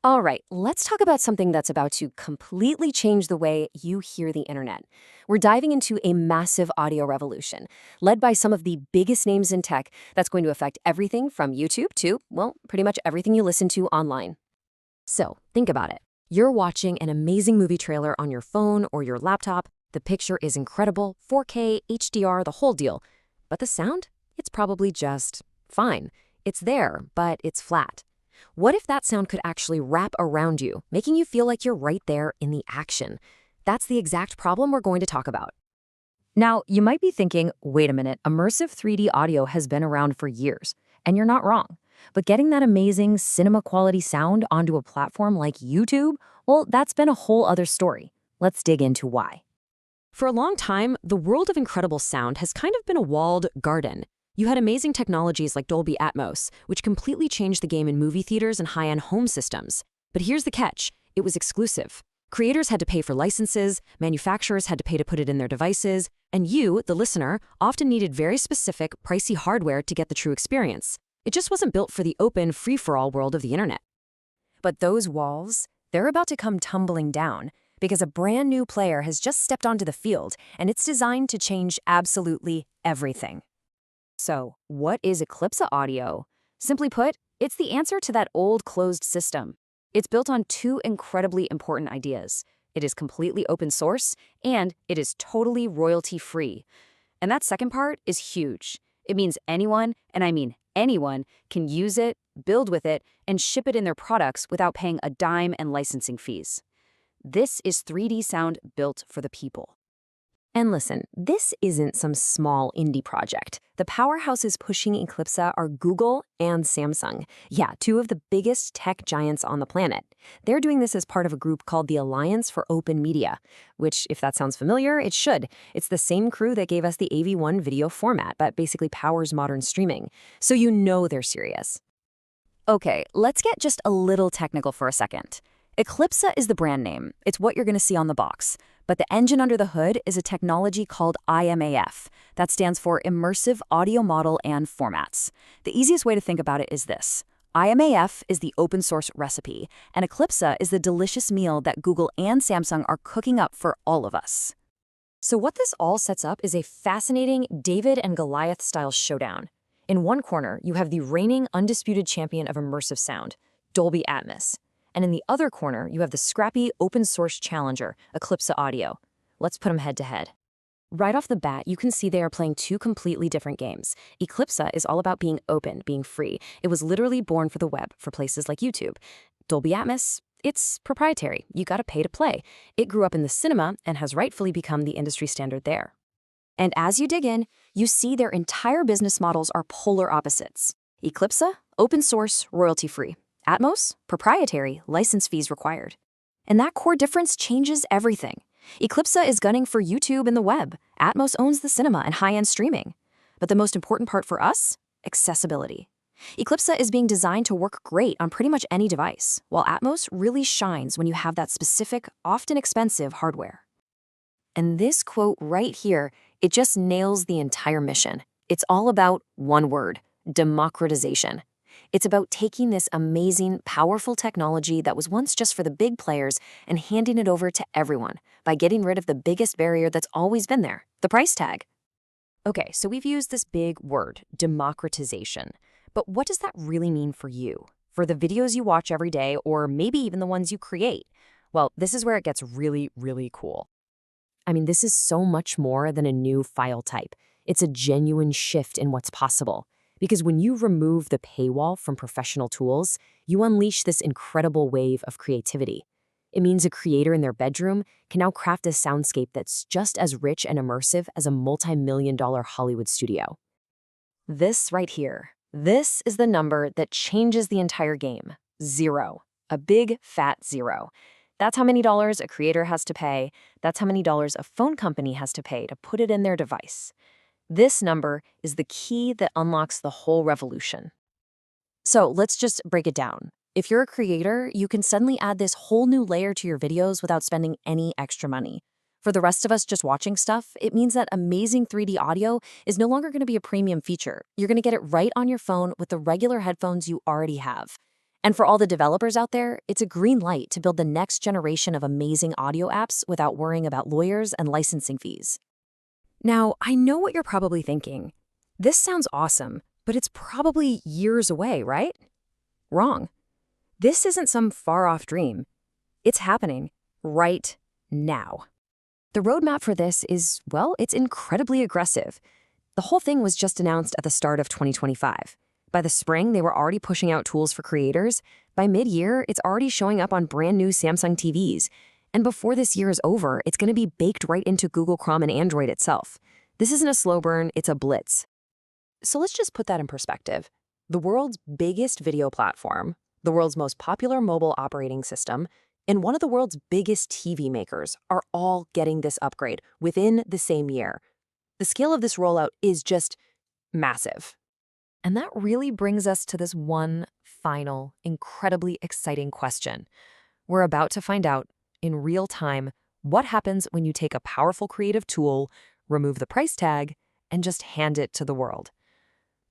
All right, let's talk about something that's about to completely change the way you hear the internet. We're diving into a massive audio revolution, led by some of the biggest names in tech that's going to affect everything from YouTube to, well, pretty much everything you listen to online. So, think about it. You're watching an amazing movie trailer on your phone or your laptop. The picture is incredible, 4K, HDR, the whole deal. But the sound? It's probably just fine. It's there, but it's flat. What if that sound could actually wrap around you, making you feel like you're right there in the action? That's the exact problem we're going to talk about. Now, you might be thinking, wait a minute, immersive 3D audio has been around for years, and you're not wrong. But getting that amazing cinema quality sound onto a platform like YouTube, well, that's been a whole other story. Let's dig into why. For a long time, the world of incredible sound has kind of been a walled garden. You had amazing technologies like Dolby Atmos, which completely changed the game in movie theaters and high-end home systems. But here's the catch. It was exclusive. Creators had to pay for licenses, manufacturers had to pay to put it in their devices, and you, the listener, often needed very specific, pricey hardware to get the true experience. It just wasn't built for the open, free-for-all world of the internet. But those walls, they're about to come tumbling down because a brand new player has just stepped onto the field, and it's designed to change absolutely everything. So, what is Eclipsa audio? Simply put, it's the answer to that old closed system. It's built on two incredibly important ideas. It is completely open source, and it is totally royalty-free. And that second part is huge. It means anyone, and I mean anyone, can use it, build with it, and ship it in their products without paying a dime and licensing fees. This is 3D sound built for the people. And listen, this isn't some small indie project. The powerhouses pushing Eclipsa are Google and Samsung. Yeah, two of the biggest tech giants on the planet. They're doing this as part of a group called the Alliance for Open Media, which, if that sounds familiar, it should. It's the same crew that gave us the AV1 video format, but basically powers modern streaming. So you know they're serious. Okay, let's get just a little technical for a second. Eclipsa is the brand name. It's what you're going to see on the box. But the engine under the hood is a technology called IMAF. That stands for Immersive Audio Model and Formats. The easiest way to think about it is this. IMAF is the open source recipe, and Eclipsa is the delicious meal that Google and Samsung are cooking up for all of us. So what this all sets up is a fascinating David and Goliath style showdown. In one corner, you have the reigning undisputed champion of immersive sound, Dolby Atmos. And in the other corner, you have the scrappy open-source challenger, Eclipsa Audio. Let's put them head-to-head. Right off the bat, you can see they are playing two completely different games. Eclipsa is all about being open, being free. It was literally born for the web, for places like YouTube. Dolby Atmos, it's proprietary. You gotta pay to play. It grew up in the cinema and has rightfully become the industry standard there. And as you dig in, you see their entire business models are polar opposites. Eclipsa, open source, royalty-free. Atmos, proprietary, license fees required. And that core difference changes everything. Eclipsa is gunning for YouTube and the web. Atmos owns the cinema and high-end streaming. But the most important part for us? Accessibility. Eclipsa is being designed to work great on pretty much any device, while Atmos really shines when you have that specific, often expensive hardware. And this quote right here, it just nails the entire mission. It's all about one word: democratization. It's about taking this amazing, powerful technology that was once just for the big players and handing it over to everyone by getting rid of the biggest barrier that's always been there, the price tag. Okay, so we've used this big word, democratization. But what does that really mean for you? For the videos you watch every day, or maybe even the ones you create? Well, this is where it gets really, really cool. I mean, this is so much more than a new file type. It's a genuine shift in what's possible. Because when you remove the paywall from professional tools, you unleash this incredible wave of creativity. It means a creator in their bedroom can now craft a soundscape that's just as rich and immersive as a multi-million-dollar Hollywood studio. This right here, this is the number that changes the entire game. 0. A big, fat 0. That's how many dollars a creator has to pay. That's how many dollars a phone company has to pay to put it in their device. This number is the key that unlocks the whole revolution. So let's just break it down. If you're a creator, you can suddenly add this whole new layer to your videos without spending any extra money. For the rest of us just watching stuff, it means that amazing 3D audio is no longer going to be a premium feature. You're going to get it right on your phone with the regular headphones you already have. And for all the developers out there, it's a green light to build the next generation of amazing audio apps without worrying about lawyers and licensing fees. Now, I know what you're probably thinking. This sounds awesome, but it's probably years away, right? Wrong. This isn't some far-off dream. It's happening right now. The roadmap for this is, well, it's incredibly aggressive. The whole thing was just announced at the start of 2025. By the spring, they were already pushing out tools for creators. By mid-year, it's already showing up on brand new Samsung TVs. And before this year is over, it's going to be baked right into Google Chrome and Android itself. This isn't a slow burn, it's a blitz. So let's just put that in perspective. The world's biggest video platform, the world's most popular mobile operating system, and one of the world's biggest TV makers are all getting this upgrade within the same year. The scale of this rollout is just massive. And that really brings us to this one final, incredibly exciting question. We're about to find out in real time what happens when you take a powerful creative tool, remove the price tag, and just hand it to the world.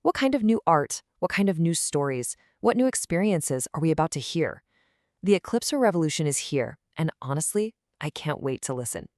What kind of new art, what kind of new stories, what new experiences are we about to hear? The Eclipsa revolution is here, and honestly, I can't wait to listen.